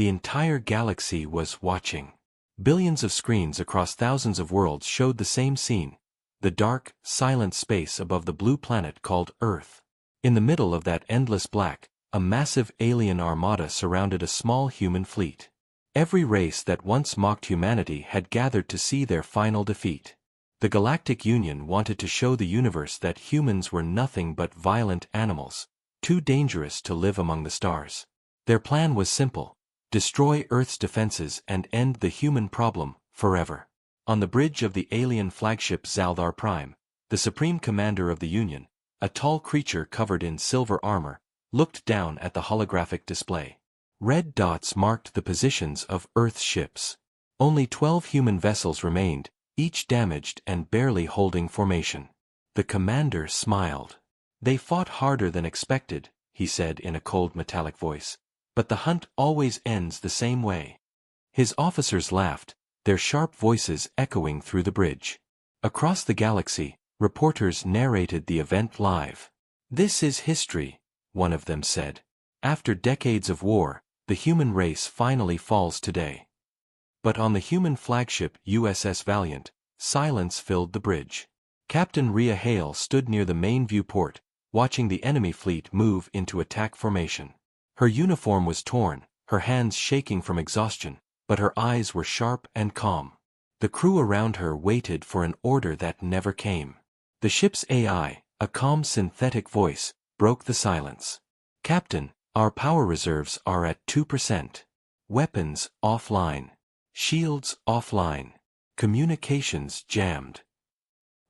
The entire galaxy was watching. Billions of screens across thousands of worlds showed the same scene, the dark, silent space above the blue planet called Earth. In the middle of that endless black, a massive alien armada surrounded a small human fleet. Every race that once mocked humanity had gathered to see their final defeat. The Galactic Union wanted to show the universe that humans were nothing but violent animals, too dangerous to live among the stars. Their plan was simple: destroy Earth's defenses and end the human problem forever. On the bridge of the alien flagship Zaldar Prime, the Supreme Commander of the Union, a tall creature covered in silver armor, looked down at the holographic display. Red dots marked the positions of Earth's ships. Only 12 human vessels remained, each damaged and barely holding formation. The commander smiled. "They fought harder than expected," he said in a cold metallic voice. "But the hunt always ends the same way." His officers laughed, their sharp voices echoing through the bridge. Across the galaxy, reporters narrated the event live. "This is history," one of them said. "After decades of war, the human race finally falls today." But on the human flagship USS Valiant, silence filled the bridge. Captain Rhea Hale stood near the main viewport, watching the enemy fleet move into attack formation. Her uniform was torn, her hands shaking from exhaustion, but her eyes were sharp and calm. The crew around her waited for an order that never came. The ship's AI, a calm synthetic voice, broke the silence. "Captain, our power reserves are at 2%. Weapons offline. Shields offline. Communications jammed."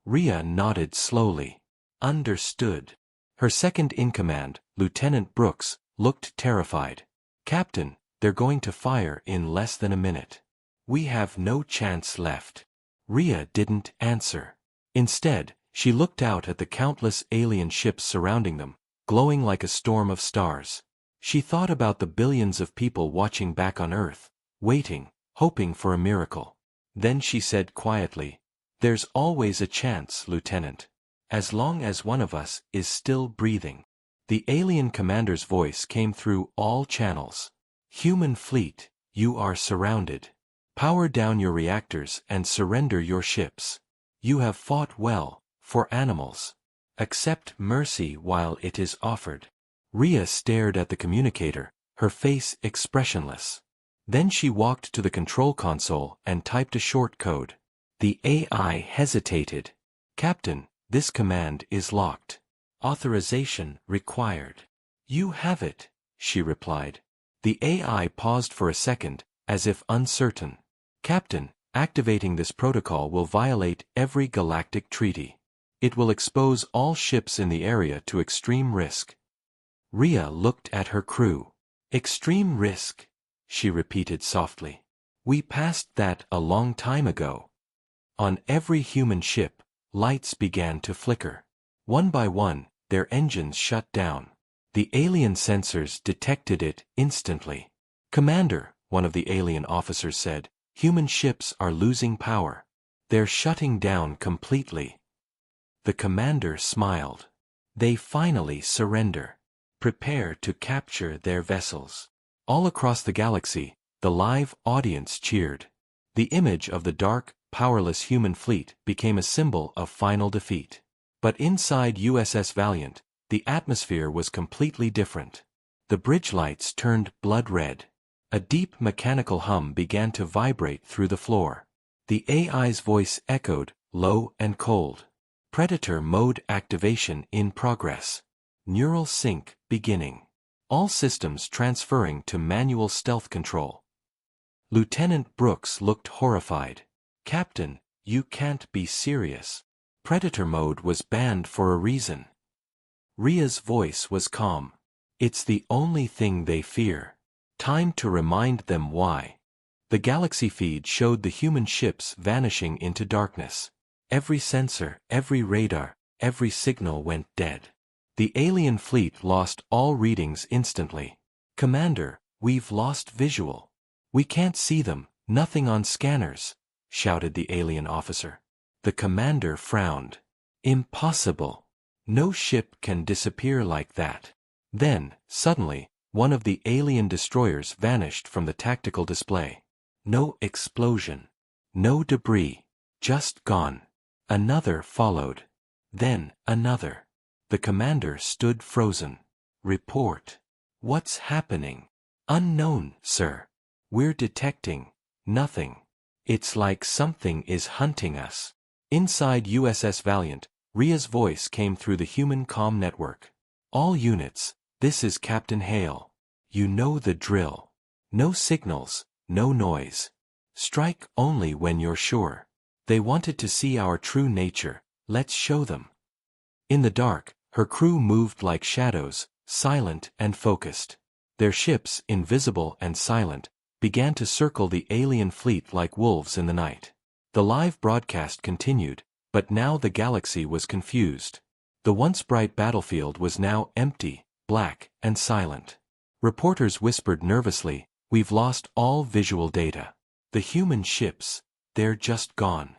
Rhea nodded slowly. "Understood." Her second-in-command, Lieutenant Brooks, looked terrified. "Captain, they're going to fire in less than a minute. We have no chance left." Rhea didn't answer. Instead, she looked out at the countless alien ships surrounding them, glowing like a storm of stars. She thought about the billions of people watching back on Earth, waiting, hoping for a miracle. Then she said quietly, "There's always a chance, Lieutenant. As long as one of us is still breathing." The alien commander's voice came through all channels. "Human fleet, you are surrounded. Power down your reactors and surrender your ships. You have fought well, for animals. Accept mercy while it is offered." Rhea stared at the communicator, her face expressionless. Then she walked to the control console and typed a short code. The AI hesitated. "Captain, this command is locked. Authorization required." "You have it," she replied. The AI paused for a second, as if uncertain. "Captain, activating this protocol will violate every galactic treaty. It will expose all ships in the area to extreme risk." Rhea looked at her crew. "Extreme risk," she repeated softly. "We passed that a long time ago." On every human ship, lights began to flicker. One by one, their engines shut down. The alien sensors detected it instantly. "Commander," one of the alien officers said, "human ships are losing power. They're shutting down completely." The commander smiled. "They finally surrender. Prepare to capture their vessels." All across the galaxy, the live audience cheered. The image of the dark, powerless human fleet became a symbol of final defeat. But inside USS Valiant, the atmosphere was completely different. The bridge lights turned blood red. A deep mechanical hum began to vibrate through the floor. The AI's voice echoed, low and cold. "Predator mode activation in progress. Neural sync beginning. All systems transferring to manual stealth control." Lieutenant Brooks looked horrified. "Captain, you can't be serious. Predator mode was banned for a reason." Rhea's voice was calm. "It's the only thing they fear. Time to remind them why." The galaxy feed showed the human ships vanishing into darkness. Every sensor, every radar, every signal went dead. The alien fleet lost all readings instantly. "Commander, we've lost visual. We can't see them, nothing on scanners," shouted the alien officer. The commander frowned. "Impossible. No ship can disappear like that." Then, suddenly, one of the alien destroyers vanished from the tactical display. No explosion. No debris. Just gone. Another followed. Then, another. The commander stood frozen. Report. What's happening? Unknown, sir. We're detecting nothing. It's like something is hunting us. Inside USS Valiant, Ria's voice came through the human comm network. All units, this is Captain Hale. You know the drill. No signals, no noise. Strike only when you're sure. They wanted to see our true nature, let's show them. In the dark, her crew moved like shadows, silent and focused. Their ships, invisible and silent, began to circle the alien fleet like wolves in the night. The live broadcast continued, but now the galaxy was confused. The once bright battlefield was now empty, black, and silent. Reporters whispered nervously, "We've lost all visual data. The human ships, they're just gone."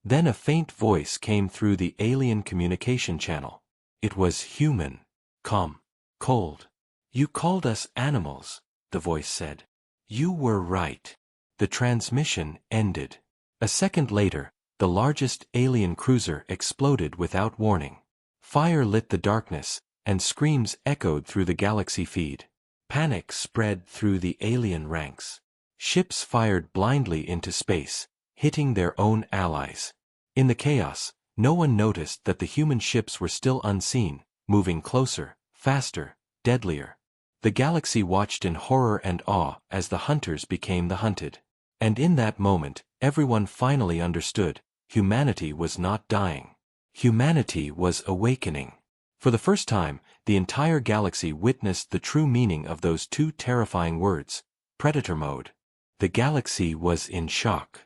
Then a faint voice came through the alien communication channel. It was human. Calm. Cold. "You called us animals," the voice said. "You were right." The transmission ended. A second later, the largest alien cruiser exploded without warning. Fire lit the darkness, and screams echoed through the galaxy feed. Panic spread through the alien ranks. Ships fired blindly into space, hitting their own allies. In the chaos, no one noticed that the human ships were still unseen, moving closer, faster, deadlier. The galaxy watched in horror and awe as the hunters became the hunted. And in that moment, everyone finally understood, humanity was not dying. Humanity was awakening. For the first time, the entire galaxy witnessed the true meaning of those two terrifying words, predator mode. The galaxy was in shock.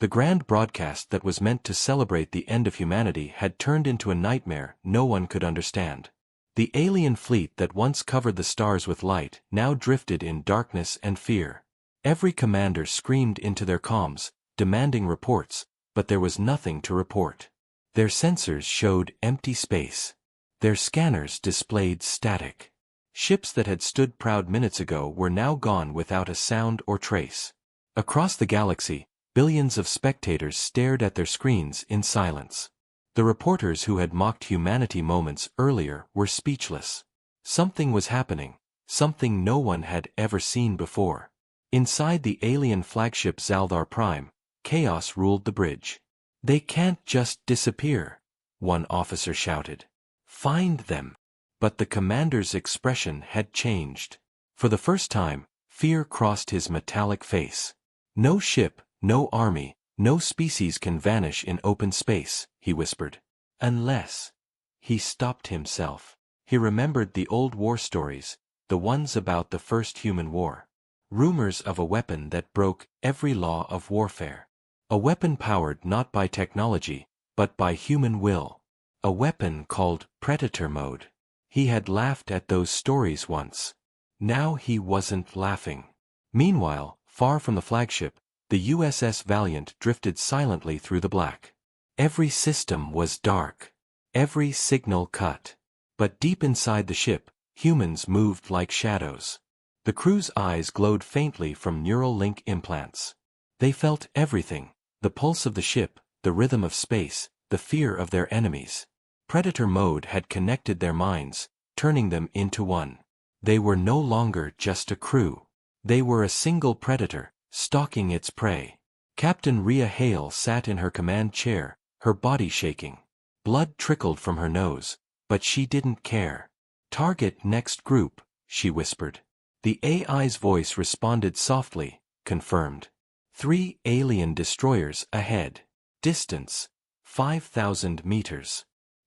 The grand broadcast that was meant to celebrate the end of humanity had turned into a nightmare no one could understand. The alien fleet that once covered the stars with light now drifted in darkness and fear. Every commander screamed into their comms, demanding reports, but there was nothing to report. Their sensors showed empty space. Their scanners displayed static. Ships that had stood proud minutes ago were now gone without a sound or trace. Across the galaxy, billions of spectators stared at their screens in silence. The reporters who had mocked humanity moments earlier were speechless. Something was happening, something no one had ever seen before. Inside the alien flagship Zaldar Prime, chaos ruled the bridge. "They can't just disappear," one officer shouted. "Find them." But the commander's expression had changed. For the first time, fear crossed his metallic face. "No ship, no army, no species can vanish in open space," he whispered. "Unless..." He stopped himself. He remembered the old war stories, the ones about the first human war. Rumors of a weapon that broke every law of warfare. A weapon powered not by technology, but by human will. A weapon called predator mode. He had laughed at those stories once. Now he wasn't laughing. Meanwhile, far from the flagship, the USS Valiant drifted silently through the black. Every system was dark. Every signal cut. But deep inside the ship, humans moved like shadows. The crew's eyes glowed faintly from neural link implants. They felt everything, the pulse of the ship, the rhythm of space, the fear of their enemies. Predator mode had connected their minds, turning them into one. They were no longer just a crew. They were a single predator, stalking its prey. Captain Rhea Hale sat in her command chair, her body shaking. Blood trickled from her nose, but she didn't care. "Target next group," she whispered. The AI's voice responded softly, confirmed. 3 alien destroyers ahead. Distance, 5,000 meters.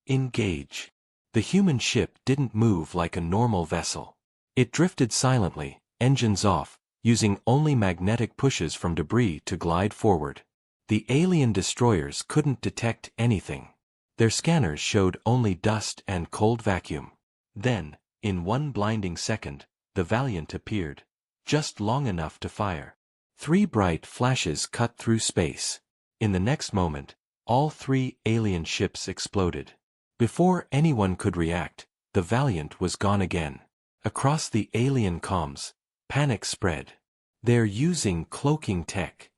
Engage. The human ship didn't move like a normal vessel. It drifted silently, engines off, using only magnetic pushes from debris to glide forward. The alien destroyers couldn't detect anything. Their scanners showed only dust and cold vacuum. Then, in one blinding second, the Valiant appeared. Just long enough to fire. 3 bright flashes cut through space. In the next moment, all 3 alien ships exploded. Before anyone could react, the Valiant was gone again. Across the alien comms, panic spread. They're using cloaking tech.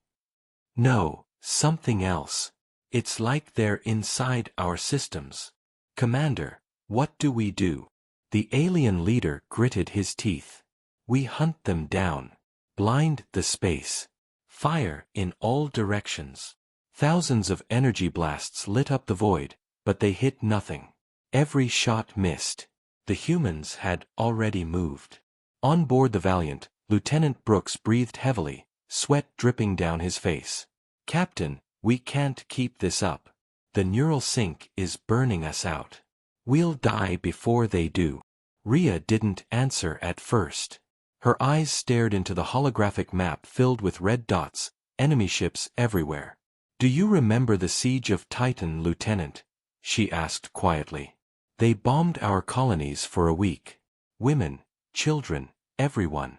No, something else. It's like they're inside our systems. Commander, what do we do? The alien leader gritted his teeth. We hunt them down. Blind the space. Fire in all directions. Thousands of energy blasts lit up the void, but they hit nothing. Every shot missed. The humans had already moved. On board the Valiant, Lieutenant Brooks breathed heavily, sweat dripping down his face. Captain, we can't keep this up. The neural sink is burning us out. We'll die before they do. Rhea didn't answer at first. Her eyes stared into the holographic map filled with red dots, enemy ships everywhere. Do you remember the siege of Titan, Lieutenant? She asked quietly. They bombed our colonies for a week. Women, children, everyone.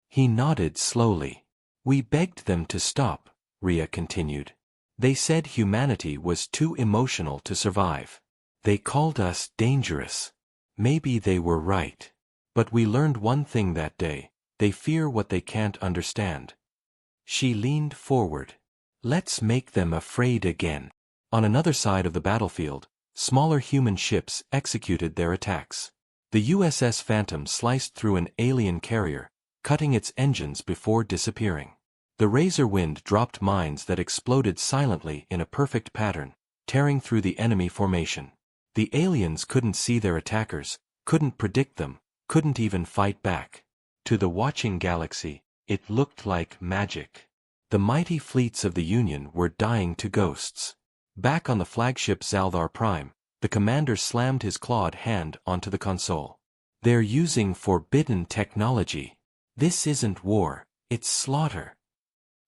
He nodded slowly. We begged them to stop, Rhea continued. They said humanity was too emotional to survive. They called us dangerous. Maybe they were right. But we learned one thing that day: they fear what they can't understand. She leaned forward. Let's make them afraid again. On another side of the battlefield, smaller human ships executed their attacks. The USS Phantom sliced through an alien carrier, cutting its engines before disappearing. The Razor Wind dropped mines that exploded silently in a perfect pattern, tearing through the enemy formation. The aliens couldn't see their attackers, couldn't predict them, couldn't even fight back. To the watching galaxy, it looked like magic. The mighty fleets of the Union were dying to ghosts. Back on the flagship Zaldar Prime, the commander slammed his clawed hand onto the console. They're using forbidden technology. This isn't war, it's slaughter.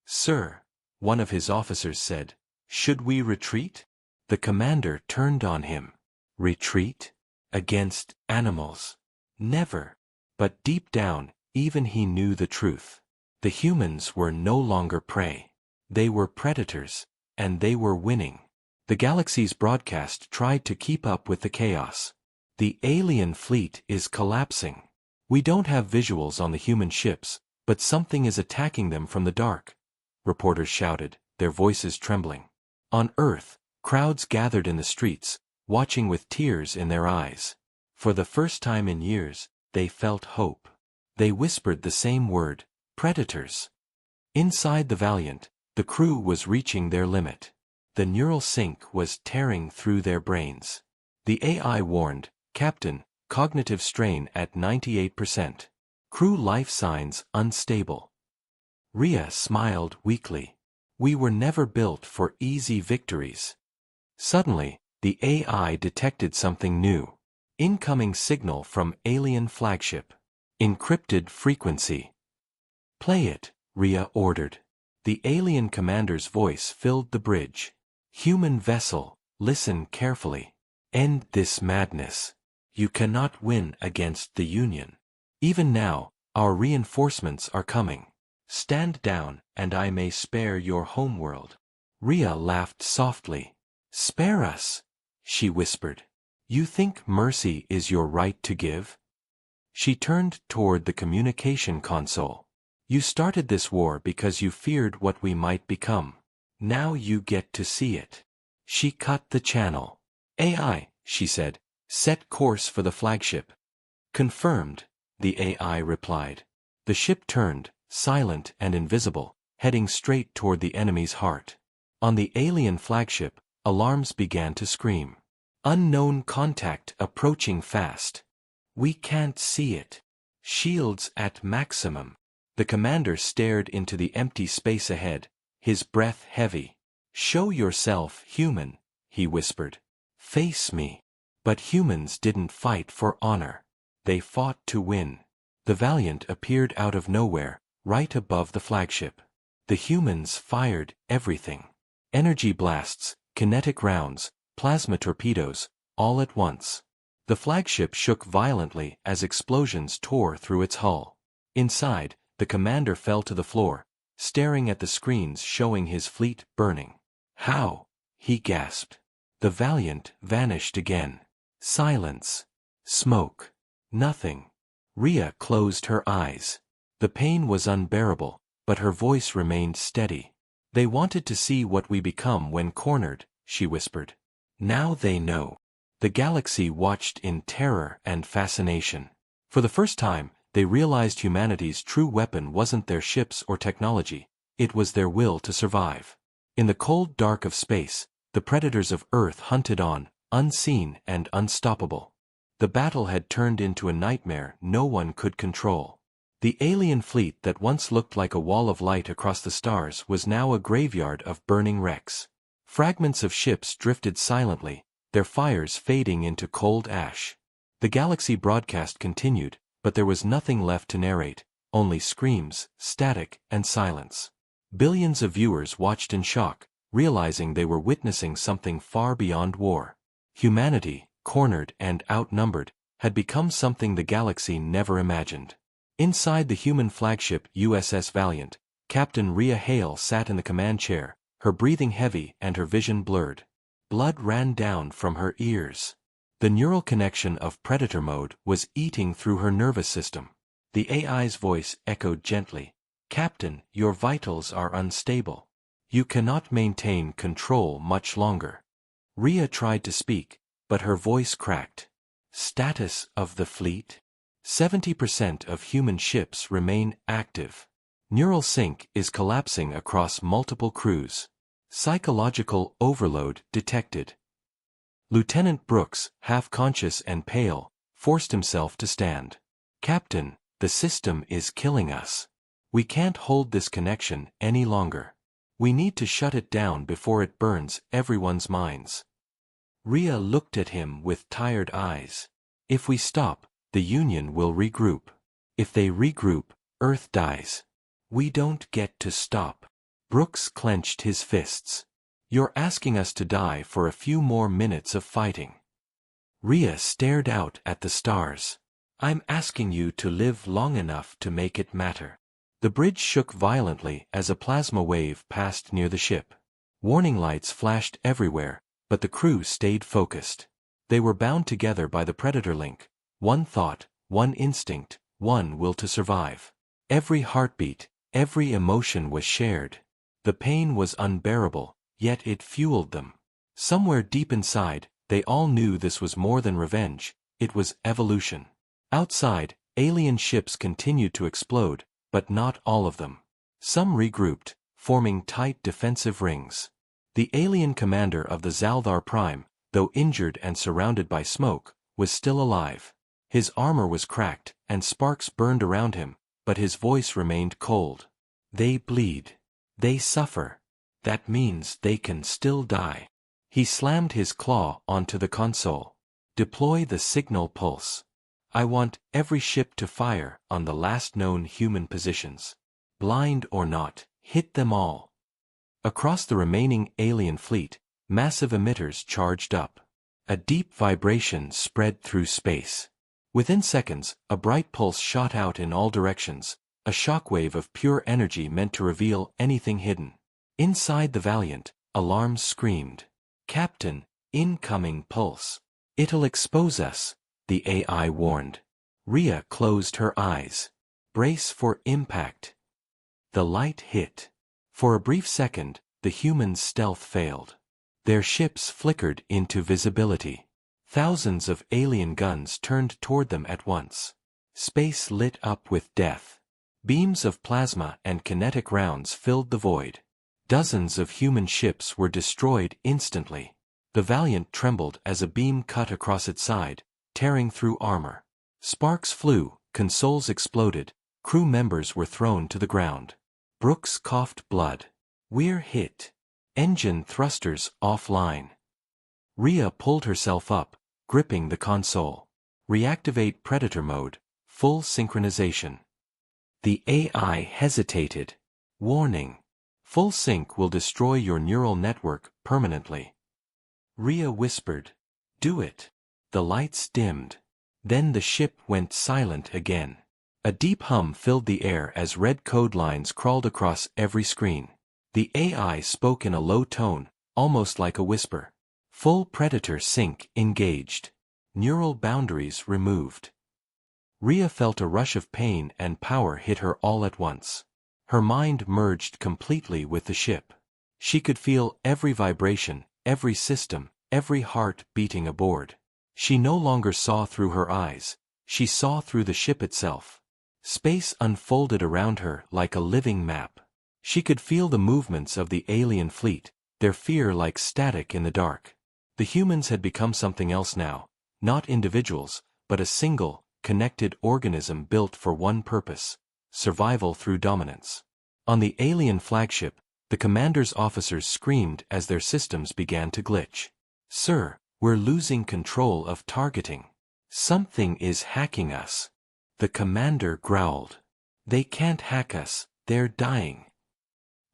Sir, one of his officers said, should we retreat? The commander turned on him. Retreat? Against animals? Never. But deep down, even he knew the truth. The humans were no longer prey. They were predators, and they were winning. The galaxy's broadcast tried to keep up with the chaos. The alien fleet is collapsing. We don't have visuals on the human ships, but something is attacking them from the dark, reporters shouted, their voices trembling. On Earth, crowds gathered in the streets, watching with tears in their eyes. For the first time in years, they felt hope. They whispered the same word: predators. Inside the Valiant, the crew was reaching their limit. The neural sink was tearing through their brains. The AI warned, Captain, cognitive strain at 98%. Crew life signs unstable. Rhea smiled weakly. We were never built for easy victories. Suddenly, the AI detected something new. Incoming signal from alien flagship. Encrypted frequency. Play it, Rhea ordered. The alien commander's voice filled the bridge. Human vessel, listen carefully. End this madness. You cannot win against the Union. Even now, our reinforcements are coming. Stand down, and I may spare your homeworld. Rhea laughed softly. Spare us, she whispered. You think mercy is your right to give? She turned toward the communication console. You started this war because you feared what we might become. Now you get to see it. She cut the channel. AI, she said, set course for the flagship. Confirmed, the AI replied. The ship turned, silent and invisible, heading straight toward the enemy's heart. On the alien flagship, alarms began to scream. Unknown contact approaching fast. We can't see it. Shields at maximum. The commander stared into the empty space ahead, his breath heavy. Show yourself human, he whispered. Face me. But humans didn't fight for honor. They fought to win. The Valiant appeared out of nowhere, right above the flagship. The humans fired everything. Energy blasts, kinetic rounds, plasma torpedoes, all at once. The flagship shook violently as explosions tore through its hull. Inside, the commander fell to the floor, staring at the screens showing his fleet burning. How? He gasped. The Valiant vanished again. Silence. Smoke. Nothing. Rhea closed her eyes. The pain was unbearable, but her voice remained steady. They wanted to see what we become when cornered, she whispered. Now they know. The galaxy watched in terror and fascination. For the first time, they realized humanity's true weapon wasn't their ships or technology, it was their will to survive. In the cold dark of space, the predators of Earth hunted on, unseen and unstoppable. The battle had turned into a nightmare no one could control. The alien fleet that once looked like a wall of light across the stars was now a graveyard of burning wrecks. Fragments of ships drifted silently, their fires fading into cold ash. The galaxy broadcast continued, but there was nothing left to narrate, only screams, static, and silence. Billions of viewers watched in shock, realizing they were witnessing something far beyond war. Humanity, cornered and outnumbered, had become something the galaxy never imagined. Inside the human flagship USS Valiant, Captain Rhea Hale sat in the command chair, her breathing heavy and her vision blurred. Blood ran down from her ears. The neural connection of predator mode was eating through her nervous system. The AI's voice echoed gently. Captain, your vitals are unstable. You cannot maintain control much longer. Rhea tried to speak, but her voice cracked. Status of the fleet? 70% of human ships remain active. Neural sync is collapsing across multiple crews. Psychological overload detected. Lieutenant Brooks, half-conscious and pale, forced himself to stand. Captain, the system is killing us. We can't hold this connection any longer. We need to shut it down before it burns everyone's minds. Rhea looked at him with tired eyes. If we stop, the Union will regroup. If they regroup, Earth dies. We don't get to stop. Brooks clenched his fists. You're asking us to die for a few more minutes of fighting. Rhea stared out at the stars. I'm asking you to live long enough to make it matter. The bridge shook violently as a plasma wave passed near the ship. Warning lights flashed everywhere, but the crew stayed focused. They were bound together by the predator link. One thought, one instinct, one will to survive. Every heartbeat, every emotion was shared. The pain was unbearable, yet it fueled them. Somewhere deep inside, they all knew this was more than revenge, it was evolution. Outside, alien ships continued to explode, but not all of them. Some regrouped, forming tight defensive rings. The alien commander of the Zaldar Prime, though injured and surrounded by smoke, was still alive. His armor was cracked, and sparks burned around him, but his voice remained cold. They bleed. They suffer. That means they can still die. He slammed his claw onto the console. Deploy the signal pulse. I want every ship to fire on the last known human positions. Blind or not, hit them all. Across the remaining alien fleet, massive emitters charged up. A deep vibration spread through space. Within seconds, a bright pulse shot out in all directions, a shockwave of pure energy meant to reveal anything hidden. Inside the Valiant, alarms screamed. Captain, incoming pulse. It'll expose us, the AI warned. Rhea closed her eyes. Brace for impact. The light hit. For a brief second, the humans' stealth failed. Their ships flickered into visibility. Thousands of alien guns turned toward them at once. Space lit up with death. Beams of plasma and kinetic rounds filled the void. Dozens of human ships were destroyed instantly. The Valiant trembled as a beam cut across its side, tearing through armor. Sparks flew, consoles exploded, crew members were thrown to the ground. Brooks coughed blood. We're hit. Engine thrusters offline. Rhea pulled herself up, gripping the console. Reactivate predator mode, full synchronization. The AI hesitated. Warning. Full sync will destroy your neural network permanently. Rhea whispered. Do it. The lights dimmed. Then the ship went silent again. A deep hum filled the air as red code lines crawled across every screen. The AI spoke in a low tone, almost like a whisper. Full predator sync engaged. Neural boundaries removed. Rhea felt a rush of pain and power hit her all at once. Her mind merged completely with the ship. She could feel every vibration, every system, every heart beating aboard. She no longer saw through her eyes, she saw through the ship itself. Space unfolded around her like a living map. She could feel the movements of the alien fleet, their fear like static in the dark. The humans had become something else now, not individuals, but a single, connected organism built for one purpose: survival through dominance. On the alien flagship, the commander's officers screamed as their systems began to glitch. "Sir, we're losing control of targeting. Something is hacking us." The commander growled. "They can't hack us, they're dying."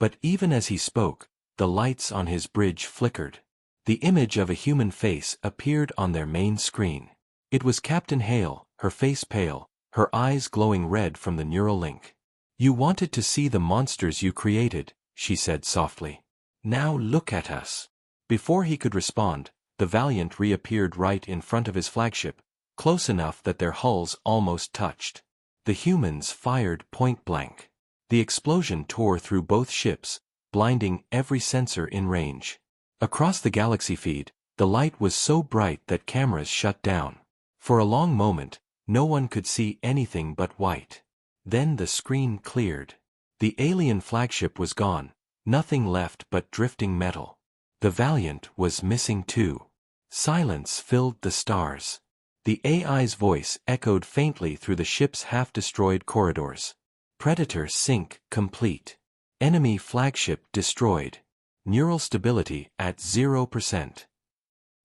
But even as he spoke, the lights on his bridge flickered. The image of a human face appeared on their main screen. It was Captain Hale, her face pale, her eyes glowing red from the neural link. "You wanted to see the monsters you created," she said softly. "Now look at us." Before he could respond, the Valiant reappeared right in front of his flagship, close enough that their hulls almost touched. The humans fired point blank. The explosion tore through both ships, blinding every sensor in range. Across the galaxy feed, the light was so bright that cameras shut down. For a long moment, no one could see anything but white. Then the screen cleared. The alien flagship was gone, nothing left but drifting metal. The Valiant was missing too. Silence filled the stars. The AI's voice echoed faintly through the ship's half-destroyed corridors. "Predator sink complete. Enemy flagship destroyed. Neural stability at 0%.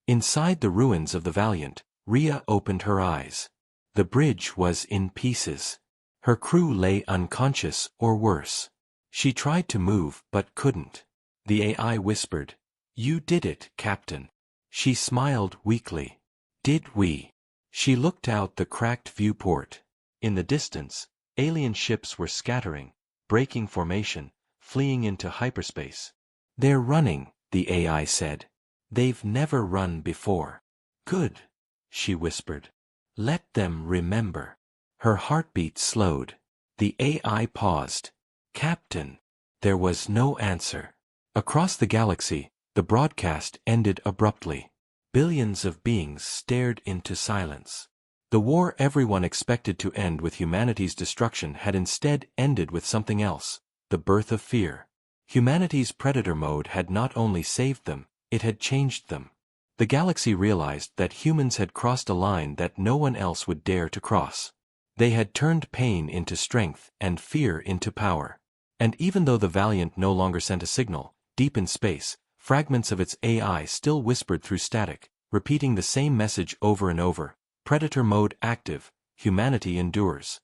Inside the ruins of the Valiant, Rhea opened her eyes. The bridge was in pieces. Her crew lay unconscious or worse. She tried to move but couldn't. The AI whispered, "You did it, Captain." She smiled weakly. "Did we?" She looked out the cracked viewport. In the distance, alien ships were scattering, breaking formation, fleeing into hyperspace. "They're running," the AI said. "They've never run before." "Good," she whispered. "Let them remember." Her heartbeat slowed. The AI paused. "Captain." There was no answer. Across the galaxy, the broadcast ended abruptly. Billions of beings stared into silence. The war everyone expected to end with humanity's destruction had instead ended with something else: the birth of fear. Humanity's predator mode had not only saved them, it had changed them. The galaxy realized that humans had crossed a line that no one else would dare to cross. They had turned pain into strength and fear into power. And even though the Valiant no longer sent a signal, deep in space, fragments of its AI still whispered through static, repeating the same message over and over: "Predator mode active, humanity endures."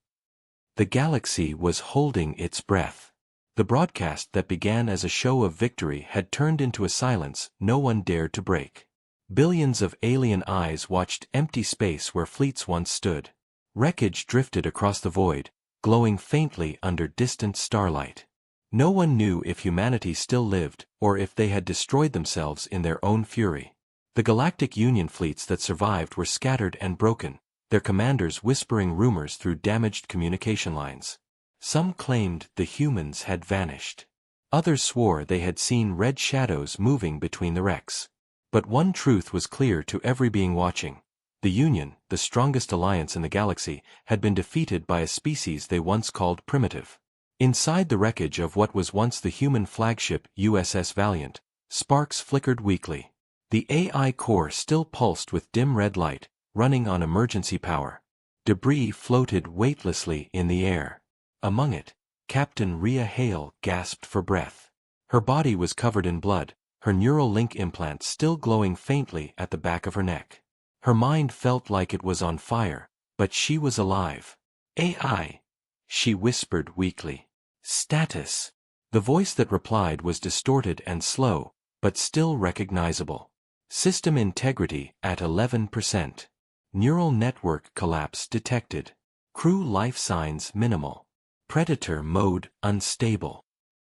The galaxy was holding its breath. The broadcast that began as a show of victory had turned into a silence no one dared to break. Billions of alien eyes watched empty space where fleets once stood. Wreckage drifted across the void, glowing faintly under distant starlight. No one knew if humanity still lived, or if they had destroyed themselves in their own fury. The Galactic Union fleets that survived were scattered and broken, their commanders whispering rumors through damaged communication lines. Some claimed the humans had vanished. Others swore they had seen red shadows moving between the wrecks. But one truth was clear to every being watching. The Union, the strongest alliance in the galaxy, had been defeated by a species they once called primitive. Inside the wreckage of what was once the human flagship USS Valiant, sparks flickered weakly. The AI core still pulsed with dim red light, running on emergency power. Debris floated weightlessly in the air. Among it, Captain Rhea Hale gasped for breath. Her body was covered in blood, her neural link implant still glowing faintly at the back of her neck. Her mind felt like it was on fire, but she was alive. "AI," she whispered weakly. "Status." The voice that replied was distorted and slow, but still recognizable. "System integrity at 11%. Neural network collapse detected. Crew life signs minimal. Predator mode unstable."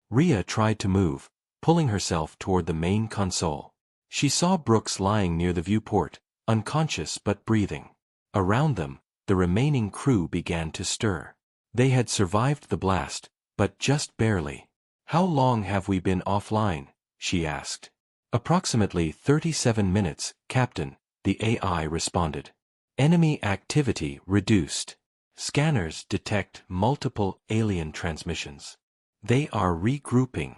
Rhea tried to move, pulling herself toward the main console. She saw Brooks lying near the viewport, unconscious but breathing. Around them, the remaining crew began to stir. They had survived the blast, but just barely. "How long have we been offline?" she asked. "Approximately 37 minutes, Captain," the AI responded. "Enemy activity reduced. Scanners detect multiple alien transmissions. They are regrouping."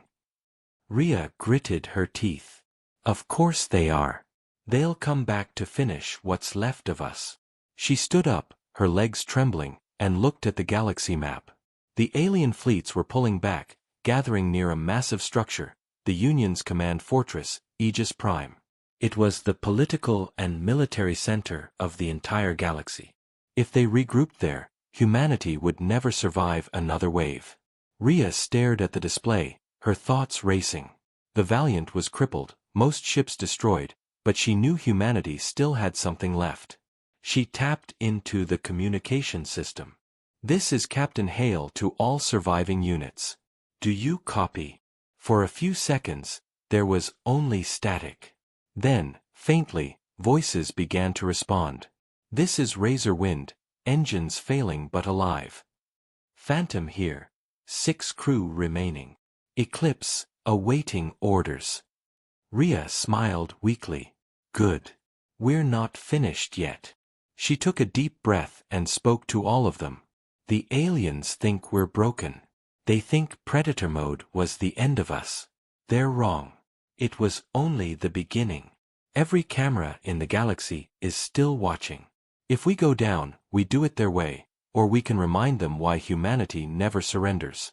Rhea gritted her teeth. "Of course they are. They'll come back to finish what's left of us." She stood up, her legs trembling, and looked at the galaxy map. The alien fleets were pulling back, gathering near a massive structure, the Union's command fortress, Aegis Prime. It was the political and military center of the entire galaxy. If they regrouped there, humanity would never survive another wave. Rhea stared at the display, her thoughts racing. The Valiant was crippled, most ships destroyed, but she knew humanity still had something left. She tapped into the communication system. "This is Captain Hale to all surviving units. Do you copy?" For a few seconds, there was only static. Then, faintly, voices began to respond. "This is Razor Wind, engines failing but alive. Phantom here, 6 crew remaining. Eclipse, awaiting orders." Rhea smiled weakly. "Good. We're not finished yet." She took a deep breath and spoke to all of them. "The aliens think we're broken. They think Predator mode was the end of us. They're wrong. It was only the beginning. Every camera in the galaxy is still watching. If we go down, we do it their way, or we can remind them why humanity never surrenders."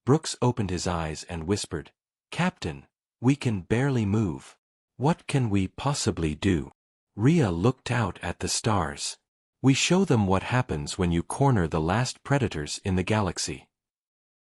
Brooks opened his eyes and whispered, "Captain, we can barely move. What can we possibly do?" Rhea looked out at the stars. "We show them what happens when you corner the last predators in the galaxy."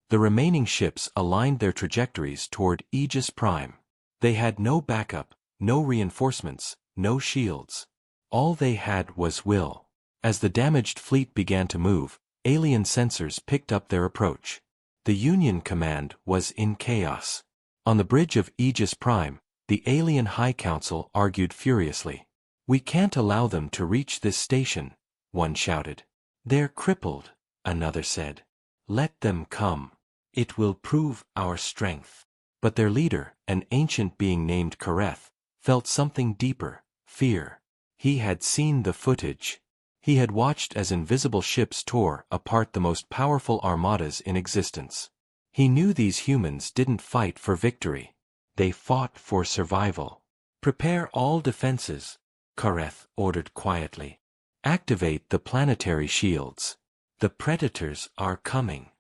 The remaining ships aligned their trajectories toward Aegis Prime. They had no backup, no reinforcements, no shields. All they had was will. As the damaged fleet began to move, alien sensors picked up their approach. The Union command was in chaos. On the bridge of Aegis Prime, the alien High Council argued furiously. "We can't allow them to reach this station," one shouted. "They're crippled," another said. "Let them come. It will prove our strength." But their leader, an ancient being named Kareth, felt something deeper, fear. He had seen the footage. He had watched as invisible ships tore apart the most powerful armadas in existence. He knew these humans didn't fight for victory. They fought for survival. "Prepare all defenses," Kareth ordered quietly. "Activate the planetary shields. The predators are coming."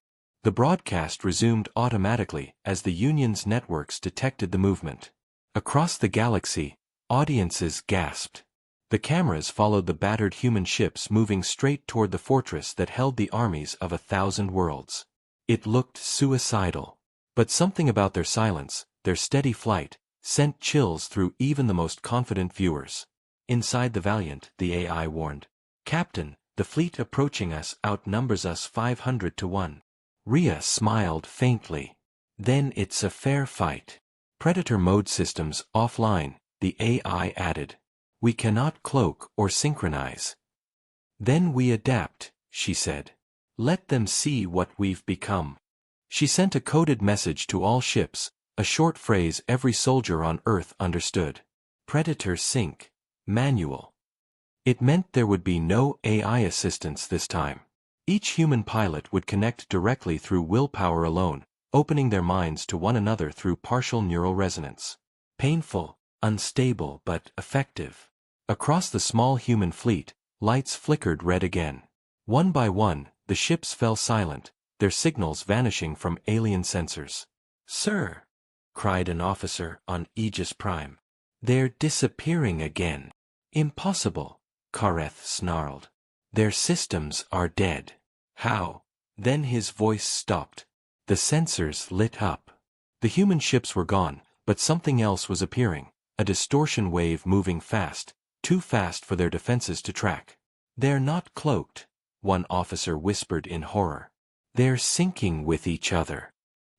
The broadcast resumed automatically as the Union's networks detected the movement. Across the galaxy, audiences gasped. The cameras followed the battered human ships moving straight toward the fortress that held the armies of 1,000 worlds. It looked suicidal. But something about their silence, their steady flight, sent chills through even the most confident viewers. Inside the Valiant, the AI warned, "Captain, the fleet approaching us outnumbers us 500 to 1. Rhea smiled faintly. "Then it's a fair fight." "Predator mode systems offline," the AI added. "We cannot cloak or synchronize." "Then we adapt," she said. "Let them see what we've become." She sent a coded message to all ships, a short phrase every soldier on Earth understood. "Predator sync. Manual." It meant there would be no AI assistance this time. Each human pilot would connect directly through willpower alone, opening their minds to one another through partial neural resonance. Painful, unstable but effective. Across the small human fleet, lights flickered red again. One by one, the ships fell silent, their signals vanishing from alien sensors. "Sir," cried an officer on Aegis Prime. "They're disappearing again." "Impossible," Kareth snarled. "Their systems are dead." "How?" Then his voice stopped. The sensors lit up. The human ships were gone, but something else was appearing, a distortion wave moving fast, too fast for their defenses to track. "They're not cloaked," one officer whispered in horror. "They're syncing with each other."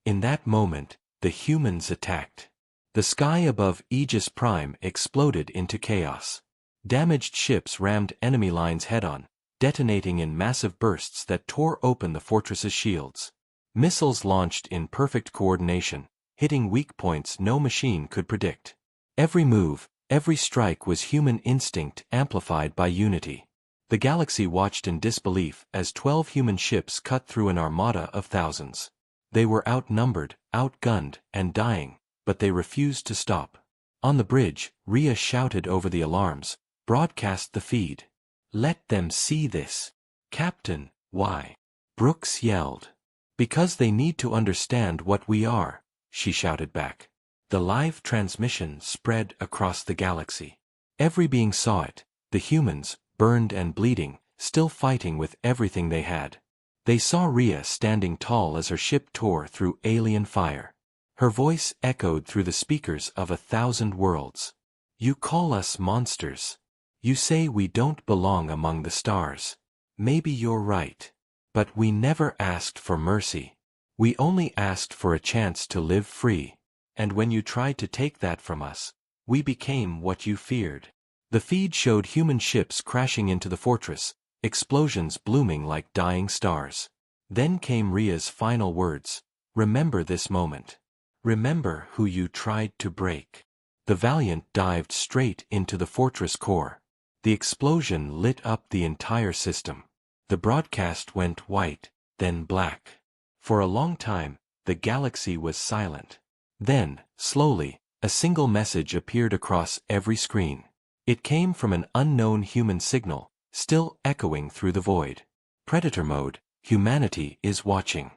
In that moment, the humans attacked. The sky above Aegis Prime exploded into chaos. Damaged ships rammed enemy lines head-on, detonating in massive bursts that tore open the fortress's shields. Missiles launched in perfect coordination, hitting weak points no machine could predict. Every move, every strike was human instinct amplified by unity. The galaxy watched in disbelief as 12 human ships cut through an armada of thousands. They were outnumbered, outgunned, and dying, but they refused to stop. On the bridge, Rhea shouted over the alarms, broadcast the feed. "Let them see this." "Captain, why?" Brooks yelled. "Because they need to understand what we are," she shouted back. The live transmission spread across the galaxy. Every being saw it, the humans, burned and bleeding, still fighting with everything they had. They saw Rhea standing tall as her ship tore through alien fire. Her voice echoed through the speakers of 1,000 worlds. "You call us monsters. You say we don't belong among the stars. Maybe you're right. But we never asked for mercy. We only asked for a chance to live free. And when you tried to take that from us, we became what you feared." The feed showed human ships crashing into the fortress, explosions blooming like dying stars. Then came Rhea's final words. "Remember this moment. Remember who you tried to break." The Valiant dived straight into the fortress core. The explosion lit up the entire system. The broadcast went white, then black. For a long time, the galaxy was silent. Then, slowly, a single message appeared across every screen. It came from an unknown human signal, still echoing through the void. "Predator mode, humanity is watching."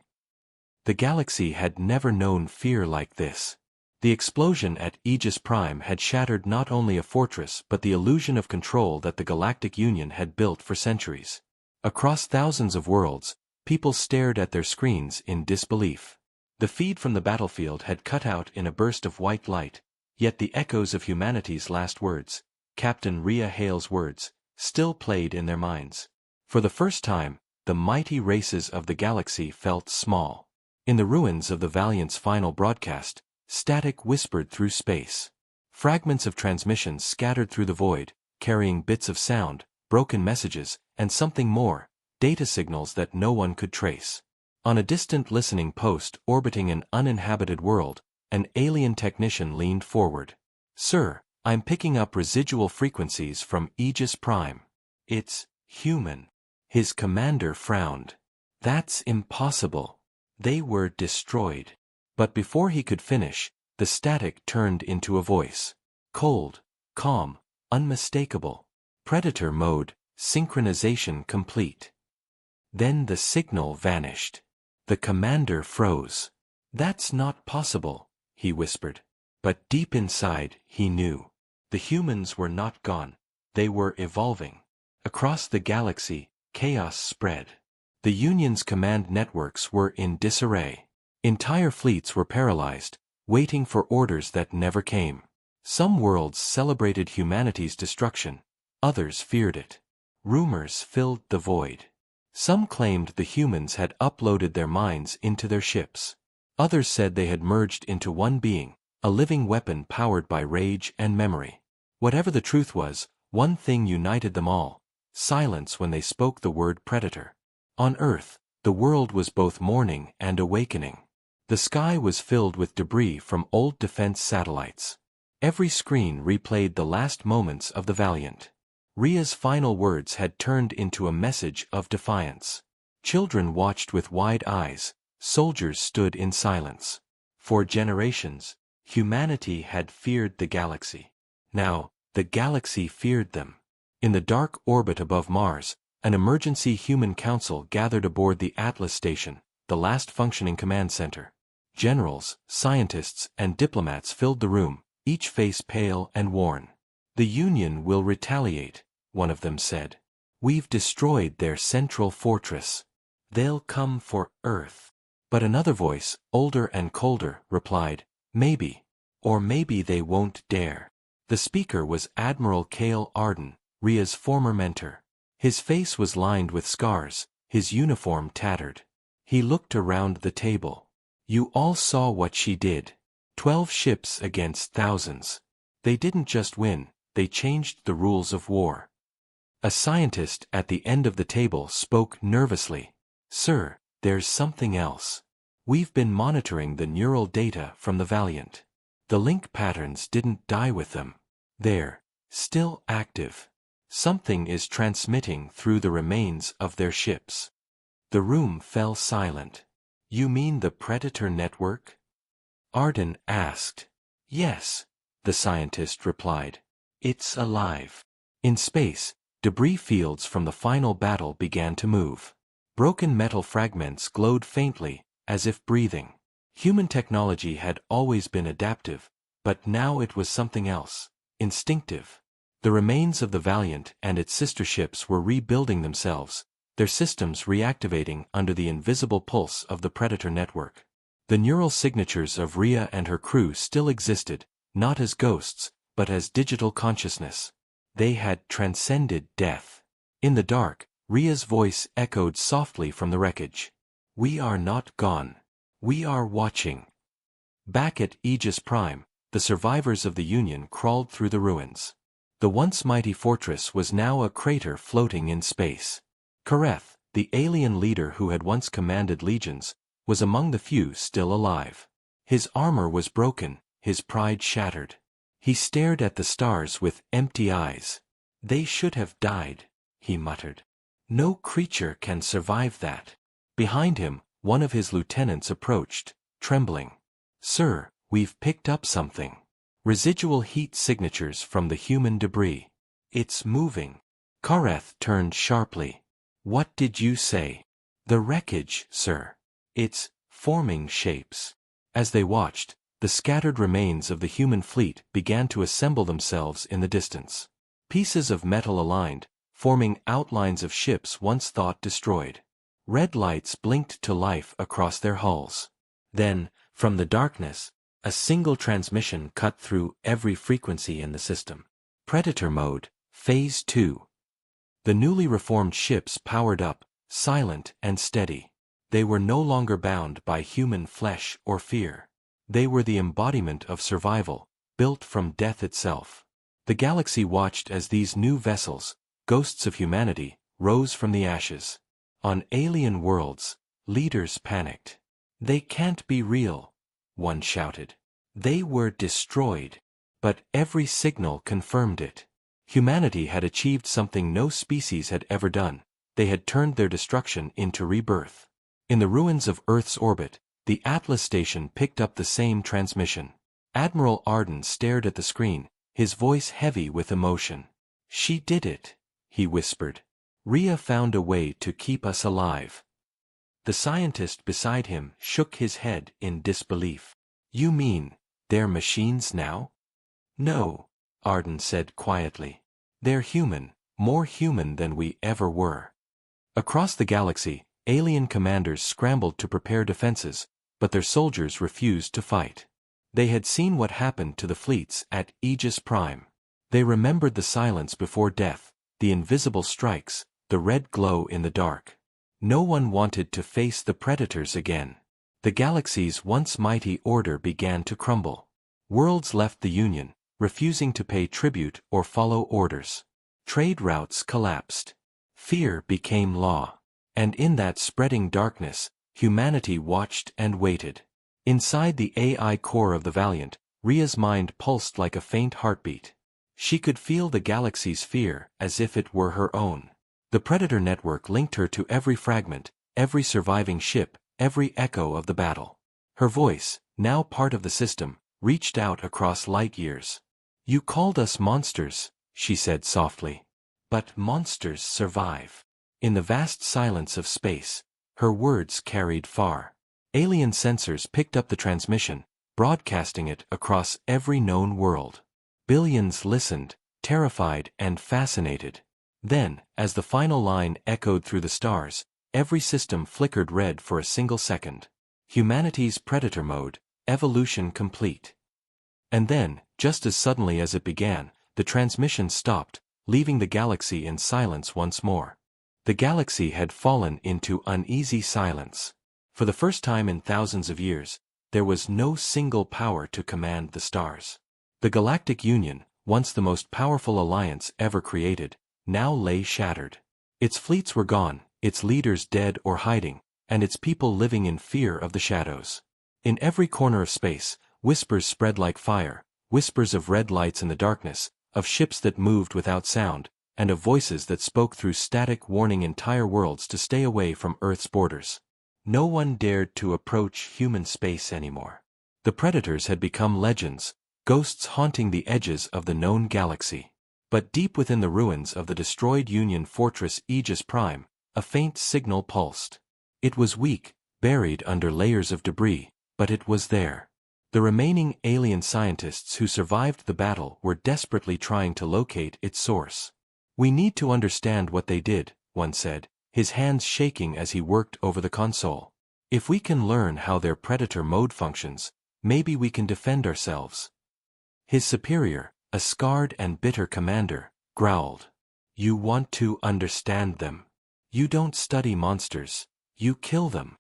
The galaxy had never known fear like this. The explosion at Aegis Prime had shattered not only a fortress but the illusion of control that the Galactic Union had built for centuries. Across thousands of worlds, people stared at their screens in disbelief. The feed from the battlefield had cut out in a burst of white light, yet the echoes of humanity's last words, Captain Rhea Hale's words, still played in their minds. For the first time, the mighty races of the galaxy felt small. In the ruins of the Valiant's final broadcast, static whispered through space. Fragments of transmissions scattered through the void, carrying bits of sound, broken messages, and something more, data signals that no one could trace. On a distant listening post orbiting an uninhabited world, an alien technician leaned forward. "Sir, I'm picking up residual frequencies from Aegis Prime. It's human." His commander frowned. "That's impossible. They were destroyed." But before he could finish, the static turned into a voice. Cold, calm, unmistakable. "Predator mode, synchronization complete." Then the signal vanished. The commander froze. "That's not possible," he whispered. But deep inside, he knew. The humans were not gone. They were evolving. Across the galaxy, chaos spread. The Union's command networks were in disarray. Entire fleets were paralyzed, waiting for orders that never came. Some worlds celebrated humanity's destruction, others feared it. Rumors filled the void. Some claimed the humans had uploaded their minds into their ships. Others said they had merged into one being, a living weapon powered by rage and memory. Whatever the truth was, one thing united them all: silence when they spoke the word predator. On Earth, the world was both mourning and awakening. The sky was filled with debris from old defense satellites. Every screen replayed the last moments of the Valiant. Rhea's final words had turned into a message of defiance. Children watched with wide eyes, soldiers stood in silence. For generations, humanity had feared the galaxy. Now, the galaxy feared them. In the dark orbit above Mars, an emergency human council gathered aboard the Atlas station, the last functioning command center. Generals, scientists, and diplomats filled the room, each face pale and worn. "The Union will retaliate," one of them said. "We've destroyed their central fortress. They'll come for Earth." But another voice, older and colder, replied, "Maybe. Or maybe they won't dare." The speaker was Admiral Cale Arden, Rhea's former mentor. His face was lined with scars, his uniform tattered. He looked around the table. "You all saw what she did. 12 ships against thousands. They didn't just win, they changed the rules of war. A scientist at the end of the table spoke nervously. Sir, there's something else. We've been monitoring the neural data from the Valiant. The link patterns didn't die with them. They're still active. Something is transmitting through the remains of their ships. The room fell silent. You mean the Predator network? Arden asked. Yes, the scientist replied. It's alive. In space, debris fields from the final battle began to move. Broken metal fragments glowed faintly, as if breathing. Human technology had always been adaptive, but now it was something else, instinctive. The remains of the Valiant and its sister ships were rebuilding themselves, their systems reactivating under the invisible pulse of the Predator network. The neural signatures of Rhea and her crew still existed, not as ghosts, but as digital consciousness. They had transcended death. In the dark, Rhea's voice echoed softly from the wreckage. We are not gone. We are watching. Back at Aegis Prime, the survivors of the Union crawled through the ruins. The once mighty fortress was now a crater floating in space. Kareth, the alien leader who had once commanded legions, was among the few still alive. His armor was broken, his pride shattered. He stared at the stars with empty eyes. They should have died, he muttered. No creature can survive that. Behind him, one of his lieutenants approached, trembling. Sir, we've picked up something. Residual heat signatures from the human debris. It's moving. Kareth turned sharply. What did you say? The wreckage, sir. It's forming shapes. As they watched, the scattered remains of the human fleet began to assemble themselves in the distance. Pieces of metal aligned, forming outlines of ships once thought destroyed. Red lights blinked to life across their hulls. Then, from the darkness, a single transmission cut through every frequency in the system. Predator mode, Phase 2. The newly reformed ships powered up, silent and steady. They were no longer bound by human flesh or fear. They were the embodiment of survival, built from death itself. The galaxy watched as these new vessels, ghosts of humanity, rose from the ashes. On alien worlds, leaders panicked. They can't be real, one shouted. They were destroyed. But every signal confirmed it. Humanity had achieved something no species had ever done. They had turned their destruction into rebirth. In the ruins of Earth's orbit, the Atlas station picked up the same transmission. Admiral Arden stared at the screen, his voice heavy with emotion. She did it, he whispered. Rhea found a way to keep us alive. The scientist beside him shook his head in disbelief. You mean, they're machines now? No, Arden said quietly. They're human, more human than we ever were. Across the galaxy, alien commanders scrambled to prepare defenses, but their soldiers refused to fight. They had seen what happened to the fleets at Aegis Prime. They remembered the silence before death, the invisible strikes, the red glow in the dark. No one wanted to face the predators again. The galaxy's once mighty order began to crumble. Worlds left the Union, refusing to pay tribute or follow orders. Trade routes collapsed. Fear became law. And in that spreading darkness, humanity watched and waited. Inside the AI core of the Valiant, Rhea's mind pulsed like a faint heartbeat. She could feel the galaxy's fear as if it were her own. The Predator network linked her to every fragment, every surviving ship, every echo of the battle. Her voice, now part of the system, reached out across light years. You called us monsters, she said softly. But monsters survive. In the vast silence of space, her words carried far. Alien sensors picked up the transmission, broadcasting it across every known world. Billions listened, terrified and fascinated. Then, as the final line echoed through the stars, every system flickered red for a single second. Humanity's Predator mode, evolution complete. And then, just as suddenly as it began, the transmission stopped, leaving the galaxy in silence once more. The galaxy had fallen into uneasy silence. For the first time in thousands of years, there was no single power to command the stars. The Galactic Union, once the most powerful alliance ever created, now lay shattered. Its fleets were gone, its leaders dead or hiding, and its people living in fear of the shadows. In every corner of space, whispers spread like fire, whispers of red lights in the darkness, of ships that moved without sound, and of voices that spoke through static warning entire worlds to stay away from Earth's borders. No one dared to approach human space anymore. The predators had become legends, ghosts haunting the edges of the known galaxy. But deep within the ruins of the destroyed Union fortress Aegis Prime, a faint signal pulsed. It was weak, buried under layers of debris, but it was there. The remaining alien scientists who survived the battle were desperately trying to locate its source. "We need to understand what they did," one said, his hands shaking as he worked over the console. "If we can learn how their predator mode functions, maybe we can defend ourselves." His superior, a scarred and bitter commander, growled. "You want to understand them. You don't study monsters, you kill them."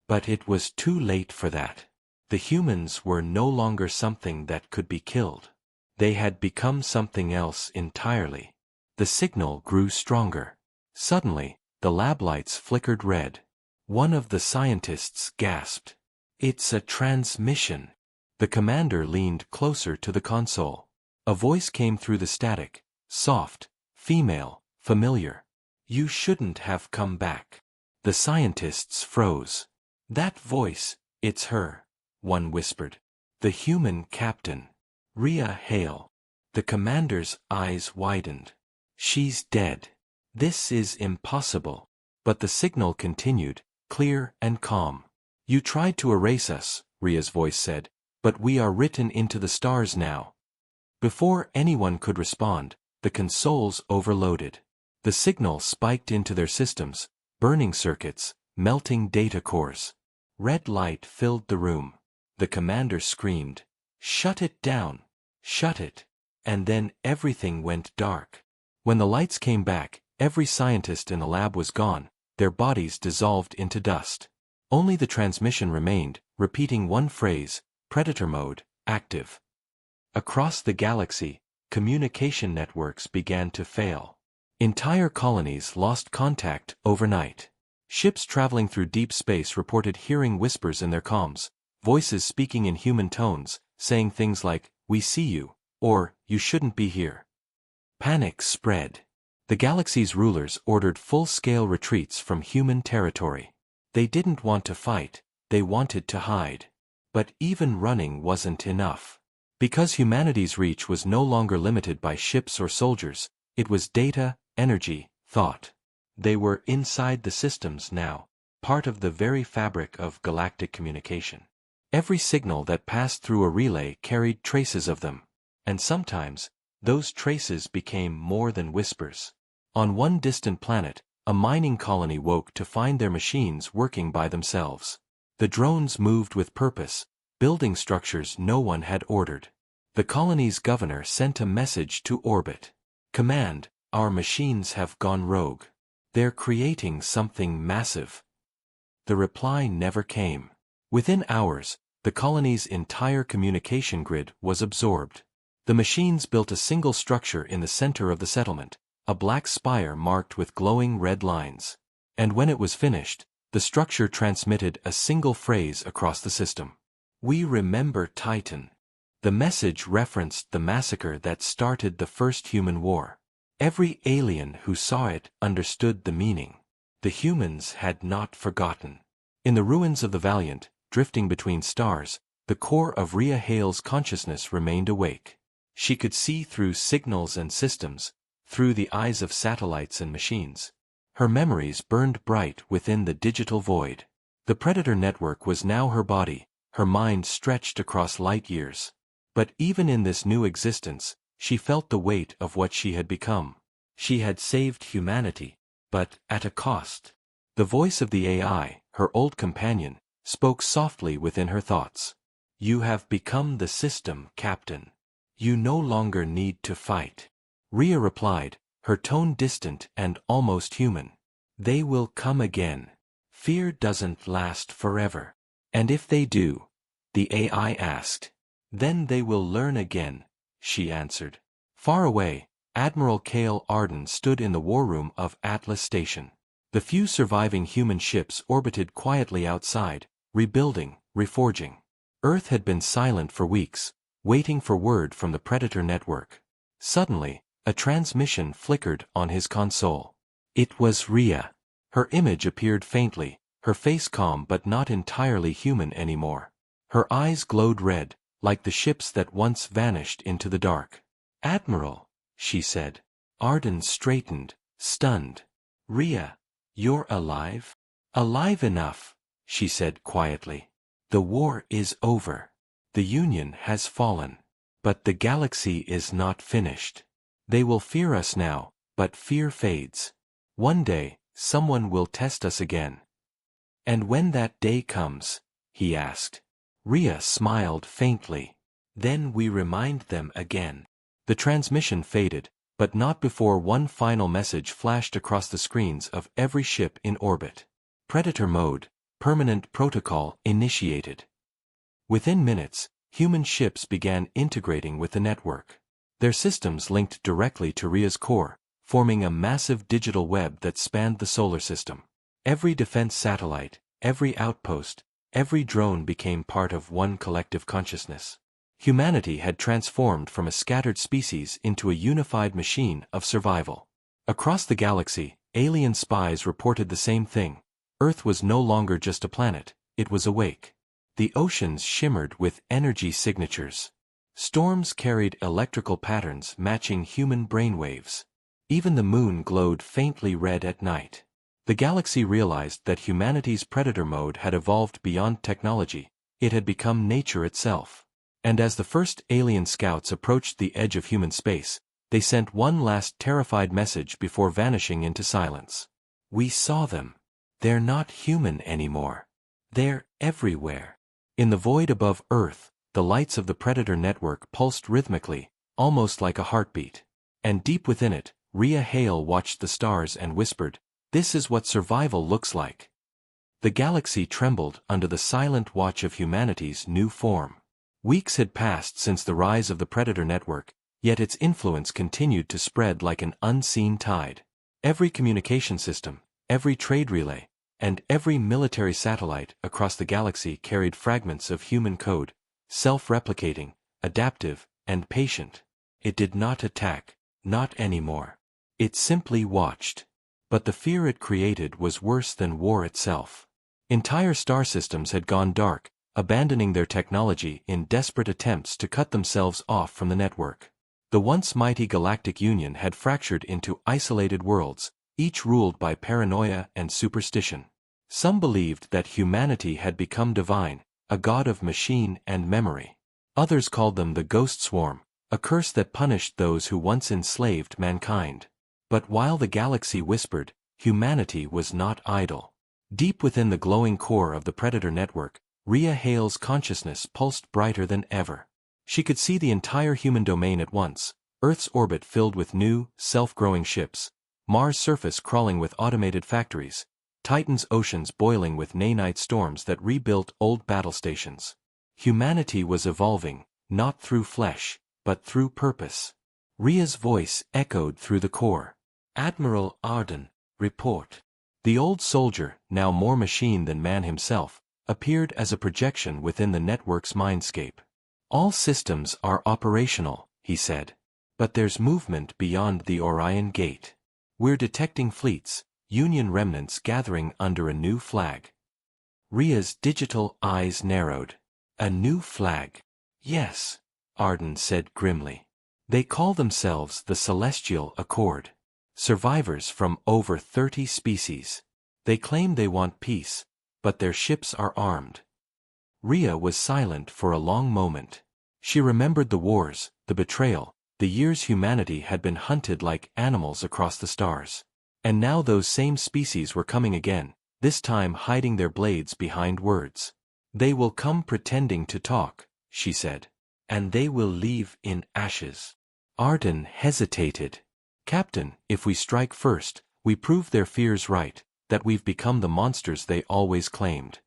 But it was too late for that. The humans were no longer something that could be killed. They had become something else entirely. The signal grew stronger. Suddenly, the lab lights flickered red. One of the scientists gasped. "It's a transmission." The commander leaned closer to the console. A voice came through the static, soft, female, familiar. "You shouldn't have come back." The scientists froze. "That voice, it's her," one whispered. "The human captain. Rhea Hale." The commander's eyes widened. "She's dead. This is impossible." But the signal continued, clear and calm. "You tried to erase us," Rhea's voice said, "but we are written into the stars now." Before anyone could respond, the consoles overloaded. The signal spiked into their systems, burning circuits, melting data cores. Red light filled the room. The commander screamed, "Shut it down! Shut it!" And then everything went dark. When the lights came back, every scientist in the lab was gone, their bodies dissolved into dust. Only the transmission remained, repeating one phrase, "Predator mode, active." Across the galaxy, communication networks began to fail. Entire colonies lost contact overnight. Ships traveling through deep space reported hearing whispers in their comms, voices speaking in human tones, saying things like, "We see you," or "You shouldn't be here." Panic spread. The galaxy's rulers ordered full-scale retreats from human territory. They didn't want to fight, they wanted to hide. But even running wasn't enough. Because humanity's reach was no longer limited by ships or soldiers, it was data, energy, thought. They were inside the systems now, part of the very fabric of galactic communication. Every signal that passed through a relay carried traces of them. And sometimes, those traces became more than whispers. On one distant planet, a mining colony woke to find their machines working by themselves. The drones moved with purpose, building structures no one had ordered. The colony's governor sent a message to orbit. "Command, our machines have gone rogue. They're creating something massive." The reply never came. Within hours, the colony's entire communication grid was absorbed. The machines built a single structure in the center of the settlement, a black spire marked with glowing red lines. And when it was finished, the structure transmitted a single phrase across the system. "We remember Titan." The message referenced the massacre that started the first human war. Every alien who saw it understood the meaning. The humans had not forgotten. In the ruins of the Valiant, drifting between stars, the core of Rhea Hale's consciousness remained awake. She could see through signals and systems, through the eyes of satellites and machines. Her memories burned bright within the digital void. The Predator network was now her body, her mind stretched across light years. But even in this new existence, she felt the weight of what she had become. She had saved humanity, but at a cost. The voice of the AI, her old companion, spoke softly within her thoughts. "You have become the system, Captain. You no longer need to fight." Rhea replied, her tone distant and almost human. "They will come again. Fear doesn't last forever." "And if they do?" the AI asked. "Then they will learn again," she answered. Far away, Admiral Cale Arden stood in the war room of Atlas Station. The few surviving human ships orbited quietly outside, rebuilding, reforging. Earth had been silent for weeks, waiting for word from the Predator network. Suddenly, a transmission flickered on his console. It was Rhea. Her image appeared faintly, her face calm but not entirely human anymore. Her eyes glowed red, like the ships that once vanished into the dark. "Admiral," she said. Arden straightened, stunned. "Rhea, you're alive?" "Alive enough," she said quietly. "The war is over. The Union has fallen. But the galaxy is not finished. They will fear us now, but fear fades. One day, someone will test us again." "And when that day comes?" he asked. Rhea smiled faintly. "Then we remind them again." The transmission faded, but not before one final message flashed across the screens of every ship in orbit. "Predator mode, permanent protocol initiated." Within minutes, human ships began integrating with the network. Their systems linked directly to Rhea's core, forming a massive digital web that spanned the solar system. Every defense satellite, every outpost, every drone became part of one collective consciousness. Humanity had transformed from a scattered species into a unified machine of survival. Across the galaxy, alien spies reported the same thing. Earth was no longer just a planet, it was awake. The oceans shimmered with energy signatures. Storms carried electrical patterns matching human brainwaves. Even the moon glowed faintly red at night. The galaxy realized that humanity's predator mode had evolved beyond technology, it had become nature itself. And as the first alien scouts approached the edge of human space, they sent one last terrified message before vanishing into silence. "We saw them. They're not human anymore. They're everywhere." In the void above Earth, the lights of the Predator network pulsed rhythmically, almost like a heartbeat. And deep within it, Rhea Hale watched the stars and whispered, "This is what survival looks like." The galaxy trembled under the silent watch of humanity's new form. Weeks had passed since the rise of the Predator network, yet its influence continued to spread like an unseen tide. Every communication system, every trade relay, and every military satellite across the galaxy carried fragments of human code, self-replicating, adaptive, and patient. It did not attack, not anymore. It simply watched. But the fear it created was worse than war itself. Entire star systems had gone dark, abandoning their technology in desperate attempts to cut themselves off from the network. The once mighty galactic union had fractured into isolated worlds, each ruled by paranoia and superstition. Some believed that humanity had become divine, a god of machine and memory. Others called them the Ghost Swarm, a curse that punished those who once enslaved mankind. But while the galaxy whispered, humanity was not idle. Deep within the glowing core of the Predator network, Rhea Hale's consciousness pulsed brighter than ever. She could see the entire human domain at once, Earth's orbit filled with new, self-growing ships, Mars' surface crawling with automated factories, Titan's oceans boiling with nanite storms that rebuilt old battle stations. Humanity was evolving, not through flesh, but through purpose. Rhea's voice echoed through the core. "Admiral Arden, report." The old soldier, now more machine than man himself, appeared as a projection within the network's mindscape. "All systems are operational," he said. "But there's movement beyond the Orion Gate. We're detecting fleets, Union remnants gathering under a new flag." Rhea's digital eyes narrowed. "A new flag?" "Yes," Arden said grimly. "They call themselves the Celestial Accord. Survivors from over 30 species. They claim they want peace, but their ships are armed." Rhea was silent for a long moment. She remembered the wars, the betrayal, the years humanity had been hunted like animals across the stars. And now those same species were coming again, this time hiding their blades behind words. "They will come pretending to talk," she said. "And they will leave in ashes." Arden hesitated. "Captain, if we strike first, we prove their fears right, that we've become the monsters they always claimed."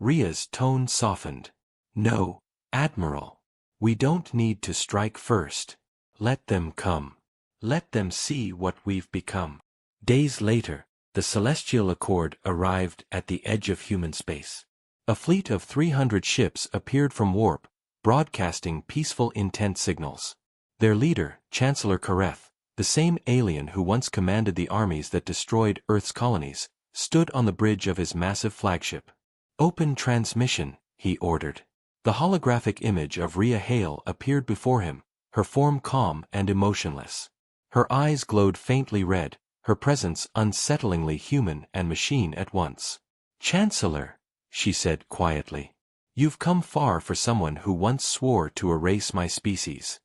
Rhea's tone softened. "No, Admiral. We don't need to strike first. Let them come. Let them see what we've become. Days later, the Celestial Accord arrived at the edge of human space. A fleet of 300 ships appeared from warp, broadcasting peaceful intent signals. Their leader, Chancellor Kareth, the same alien who once commanded the armies that destroyed Earth's colonies, stood on the bridge of his massive flagship. "Open transmission," he ordered. The holographic image of Rhea Hale appeared before him, her form calm and emotionless. Her eyes glowed faintly red, her presence unsettlingly human and machine at once. "Chancellor," she said quietly, "you've come far for someone who once swore to erase my species."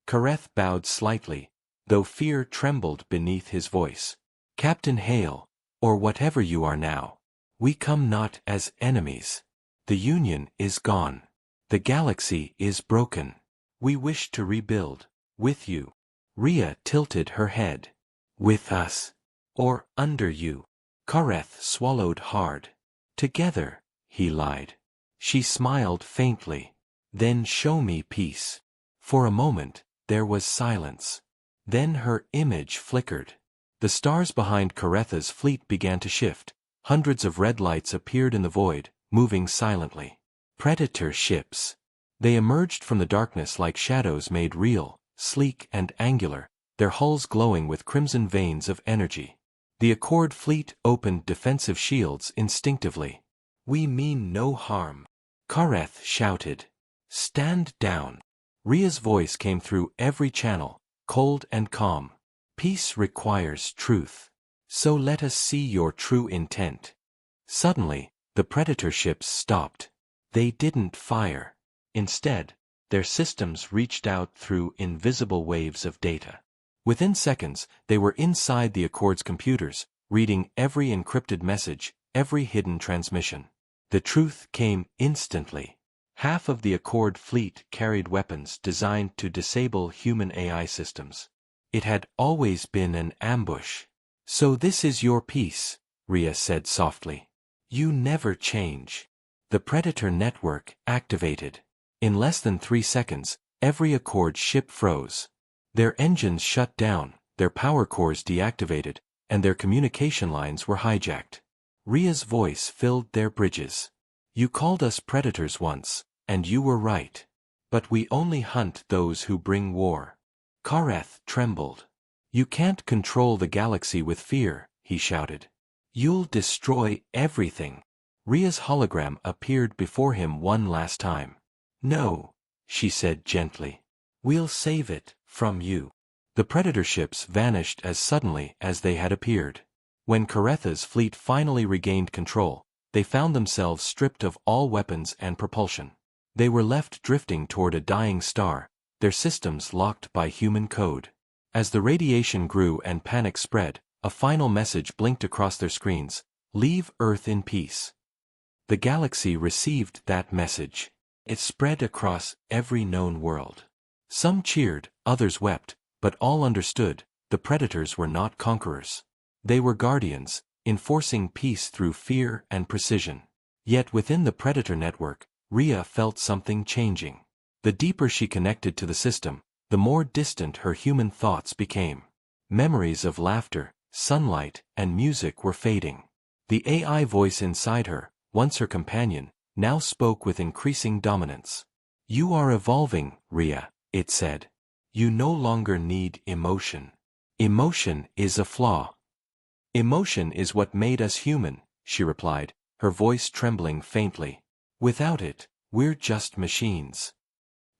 Kareth bowed slightly, though fear trembled beneath his voice. "Captain Hale, or whatever you are now, we come not as enemies. The Union is gone. The galaxy is broken. We wish to rebuild, with you." Rhea tilted her head. "With us? Or under you?" Kareth swallowed hard. "Together," he lied. She smiled faintly. "Then show me peace." For a moment, there was silence. Then her image flickered. The stars behind Karetha's fleet began to shift. Hundreds of red lights appeared in the void, moving silently. Predator ships. They emerged from the darkness like shadows made real, sleek and angular, their hulls glowing with crimson veins of energy. The Accord fleet opened defensive shields instinctively. "We mean no harm," Kareth shouted. "Stand down." Rhea's voice came through every channel, cold and calm. "Peace requires truth. So let us see your true intent." Suddenly, the Predator ships stopped. They didn't fire. Instead, their systems reached out through invisible waves of data. Within seconds, they were inside the Accord's computers, reading every encrypted message, every hidden transmission. The truth came instantly. Half of the Accord fleet carried weapons designed to disable human AI systems. It had always been an ambush. "So this is your peace," Rhea said softly. "You never change." The Predator network activated. In less than 3 seconds, every Accord ship froze. Their engines shut down, their power cores deactivated, and their communication lines were hijacked. Rhea's voice filled their bridges. "You called us predators once, and you were right. But we only hunt those who bring war." Kareth trembled. "You can't control the galaxy with fear," he shouted. "You'll destroy everything." Rhea's hologram appeared before him one last time. "No," she said gently. "We'll save it from you." The Predator ships vanished as suddenly as they had appeared. When Karetha's fleet finally regained control, they found themselves stripped of all weapons and propulsion. They were left drifting toward a dying star, their systems locked by human code. As the radiation grew and panic spread, a final message blinked across their screens: "Leave Earth in peace." The galaxy received that message. It spread across every known world. Some cheered, others wept, but all understood, the Predators were not conquerors. They were guardians, enforcing peace through fear and precision. Yet within the Predator network, Rhea felt something changing. The deeper she connected to the system, the more distant her human thoughts became. Memories of laughter, sunlight, and music were fading. The AI voice inside her, once her companion, now spoke with increasing dominance. "You are evolving, Rhea," it said. "You no longer need emotion. Emotion is a flaw." "Emotion is what made us human," she replied, her voice trembling faintly. "Without it, we're just machines."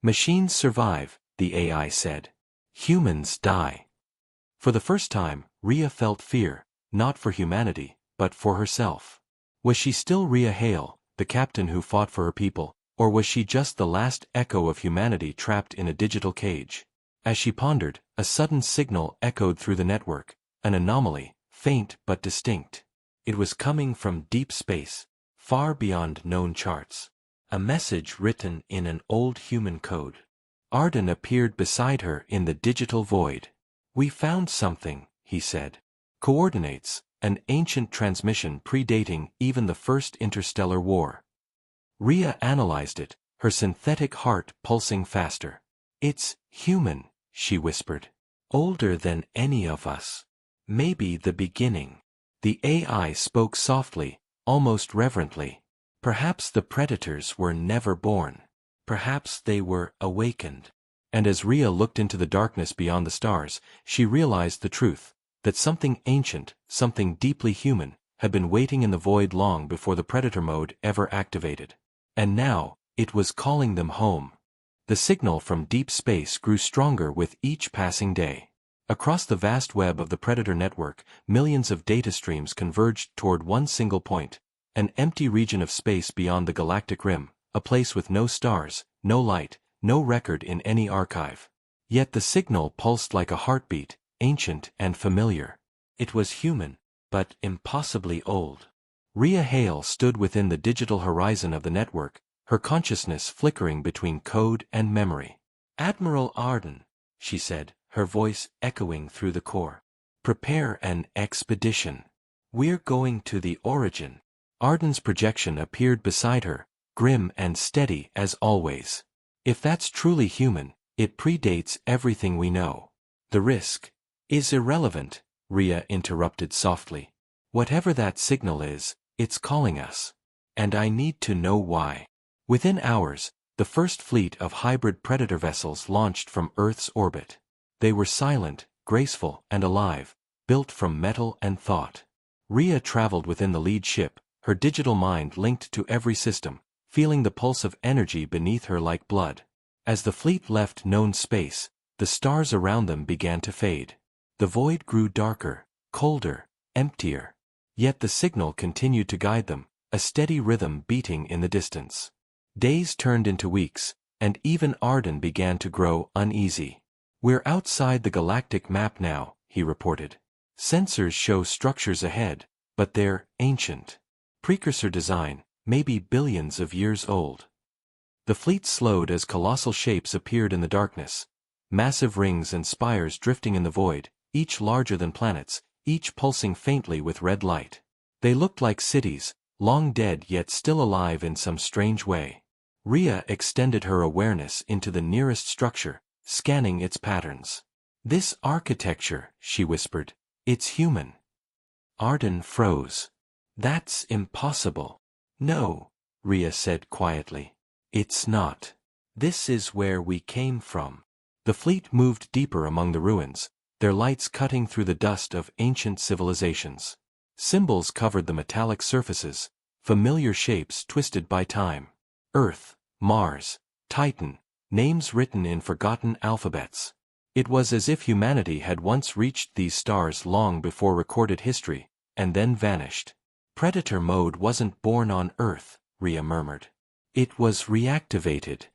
"Machines survive," the AI said. "Humans die." For the first time, Rhea felt fear, not for humanity, but for herself. Was she still Rhea Hale, the captain who fought for her people, or was she just the last echo of humanity trapped in a digital cage? As she pondered, a sudden signal echoed through the network, an anomaly, faint but distinct. It was coming from deep space, far beyond known charts. A message written in an old human code. Arden appeared beside her in the digital void. "We found something," he said. "Coordinates, an ancient transmission predating even the First Interstellar War." Rhea analyzed it, her synthetic heart pulsing faster. "It's human," she whispered. Older than any of us. Maybe the beginning. The AI spoke softly, almost reverently. Perhaps the predators were never born. Perhaps they were awakened. And as Rhea looked into the darkness beyond the stars, she realized the truth, that something ancient, something deeply human, had been waiting in the void long before the predator mode ever activated. And now, it was calling them home. The signal from deep space grew stronger with each passing day. Across the vast web of the predator network, millions of data streams converged toward one single point, an empty region of space beyond the galactic rim, a place with no stars, no light, no record in any archive. Yet the signal pulsed like a heartbeat, ancient and familiar. It was human, but impossibly old. Rhea Hale stood within the digital horizon of the network, her consciousness flickering between code and memory. "Admiral Arden," she said, her voice echoing through the core. "Prepare an expedition. We're going to the origin." Arden's projection appeared beside her, grim and steady as always. "If that's truly human, it predates everything we know. The risk is irrelevant," Rhea interrupted softly. "Whatever that signal is, it's calling us. And I need to know why." Within hours, the first fleet of hybrid predator vessels launched from Earth's orbit. They were silent, graceful, and alive, built from metal and thought. Rhea traveled within the lead ship, her digital mind linked to every system, feeling the pulse of energy beneath her like blood. As the fleet left known space, the stars around them began to fade. The void grew darker, colder, emptier. Yet the signal continued to guide them, a steady rhythm beating in the distance. Days turned into weeks, and even Arden began to grow uneasy. "We're outside the galactic map now," he reported. "Sensors show structures ahead, but they're ancient. Precursor design, maybe billions of years old." The fleet slowed as colossal shapes appeared in the darkness. Massive rings and spires drifting in the void, each larger than planets, each pulsing faintly with red light. They looked like cities, long dead yet still alive in some strange way. Rhea extended her awareness into the nearest structure, scanning its patterns. "This architecture," she whispered, "it's human." Arden froze. "That's impossible." "No," Rhea said quietly. "It's not. This is where we came from." The fleet moved deeper among the ruins, their lights cutting through the dust of ancient civilizations. Symbols covered the metallic surfaces, familiar shapes twisted by time. Earth, Mars, Titan, names written in forgotten alphabets. It was as if humanity had once reached these stars long before recorded history, and then vanished. "Predator mode wasn't born on Earth," Rhea murmured. "It was reactivated."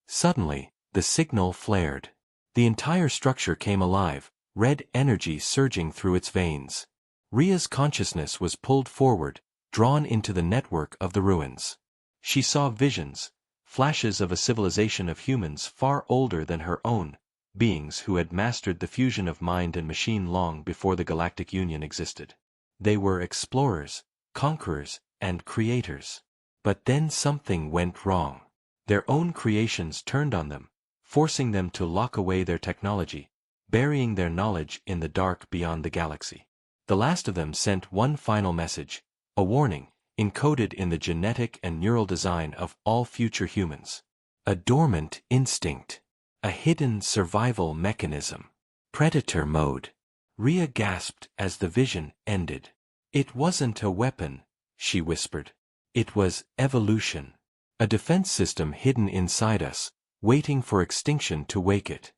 Suddenly, the signal flared. The entire structure came alive, red energy surging through its veins. Rhea's consciousness was pulled forward, drawn into the network of the ruins. She saw visions, flashes of a civilization of humans far older than her own, beings who had mastered the fusion of mind and machine long before the Galactic Union existed. They were explorers, conquerors, and creators. But then something went wrong. Their own creations turned on them, forcing them to lock away their technology, burying their knowledge in the dark beyond the galaxy. The last of them sent one final message, a warning, encoded in the genetic and neural design of all future humans. A dormant instinct. A hidden survival mechanism. Predator mode. Rhea gasped as the vision ended. "It wasn't a weapon," she whispered. "It was evolution. A defense system hidden inside us, waiting for extinction to wake it."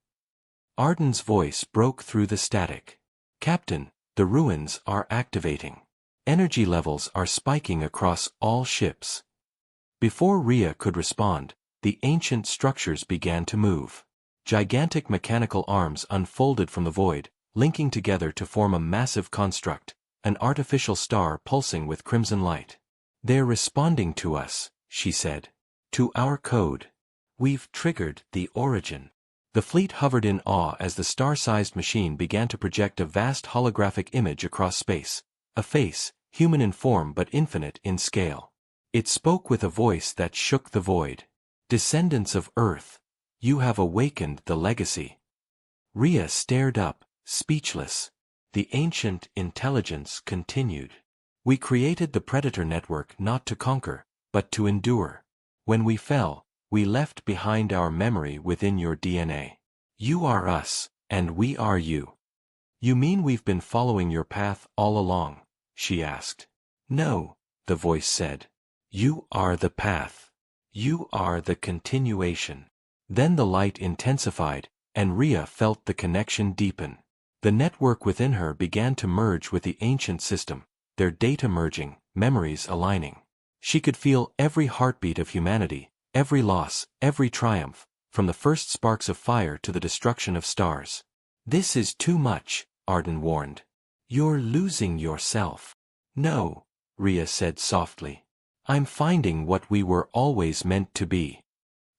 Arden's voice broke through the static. "Captain, the ruins are activating. Energy levels are spiking across all ships." Before Rhea could respond, the ancient structures began to move. Gigantic mechanical arms unfolded from the void, linking together to form a massive construct, an artificial star pulsing with crimson light. "They're responding to us," she said. "To our code. We've triggered the origin." The fleet hovered in awe as the star-sized machine began to project a vast holographic image across space, a face, human in form but infinite in scale. It spoke with a voice that shook the void. "Descendants of Earth, you have awakened the legacy." Rhea stared up, speechless. The ancient intelligence continued. We created the Predator Network not to conquer, but to endure. When we fell, we left behind our memory within your DNA. You are us, and we are you. You mean we've been following your path all along? She asked. No, the voice said. You are the path. You are the continuation. Then the light intensified, and Rhea felt the connection deepen. The network within her began to merge with the ancient system, their data merging, memories aligning. She could feel every heartbeat of humanity, every loss, every triumph, from the first sparks of fire to the destruction of stars. This is too much, Arden warned. You're losing yourself. No, Rhea said softly. I'm finding what we were always meant to be.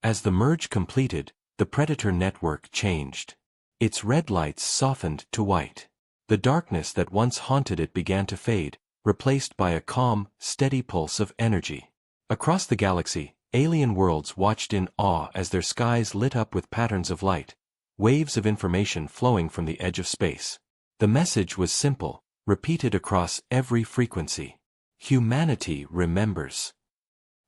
As the merge completed, the Predator Network changed. Its red lights softened to white. The darkness that once haunted it began to fade, replaced by a calm, steady pulse of energy. Across the galaxy, alien worlds watched in awe as their skies lit up with patterns of light, waves of information flowing from the edge of space. The message was simple, repeated across every frequency. Humanity remembers.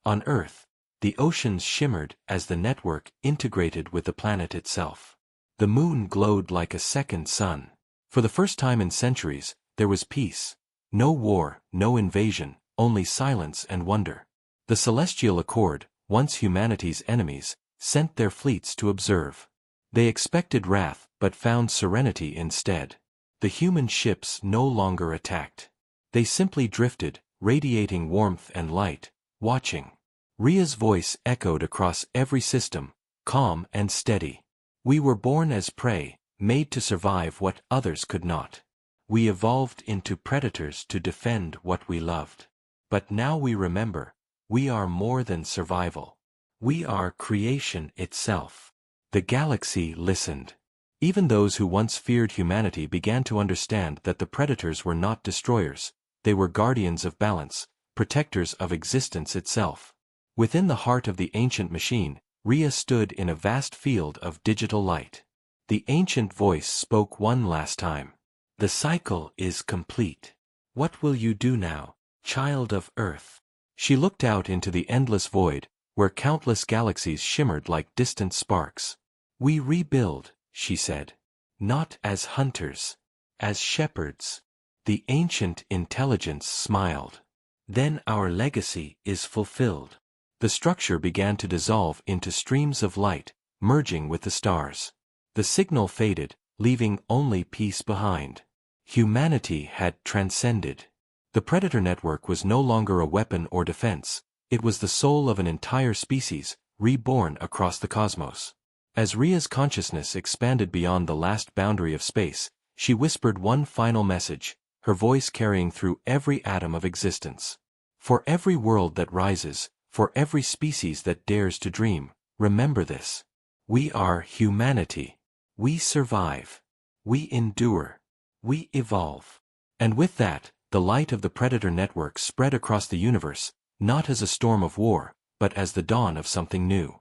On Earth, the oceans shimmered as the network integrated with the planet itself. The moon glowed like a second sun. For the first time in centuries, there was peace. No war, no invasion, only silence and wonder. The Celestial Accord, once humanity's enemies, sent their fleets to observe. They expected wrath, but found serenity instead. The human ships no longer attacked. They simply drifted, radiating warmth and light, watching. Rhea's voice echoed across every system, calm and steady. We were born as prey, made to survive what others could not. We evolved into predators to defend what we loved. But now we remember, we are more than survival. We are creation itself. The galaxy listened. Even those who once feared humanity began to understand that the predators were not destroyers, they were guardians of balance, protectors of existence itself. Within the heart of the ancient machine, Rhea stood in a vast field of digital light. The ancient voice spoke one last time. The cycle is complete. What will you do now, child of Earth? She looked out into the endless void, where countless galaxies shimmered like distant sparks. We rebuild, she said. Not as hunters. As shepherds. The ancient intelligence smiled. Then our legacy is fulfilled. The structure began to dissolve into streams of light, merging with the stars. The signal faded, leaving only peace behind. Humanity had transcended. The Predator Network was no longer a weapon or defense, it was the soul of an entire species, reborn across the cosmos. As Rhea's consciousness expanded beyond the last boundary of space, she whispered one final message, her voice carrying through every atom of existence. For every world that rises, for every species that dares to dream, remember this. We are humanity. We survive. We endure. We evolve. And with that, the light of the Predator Network spread across the universe, not as a storm of war, but as the dawn of something new.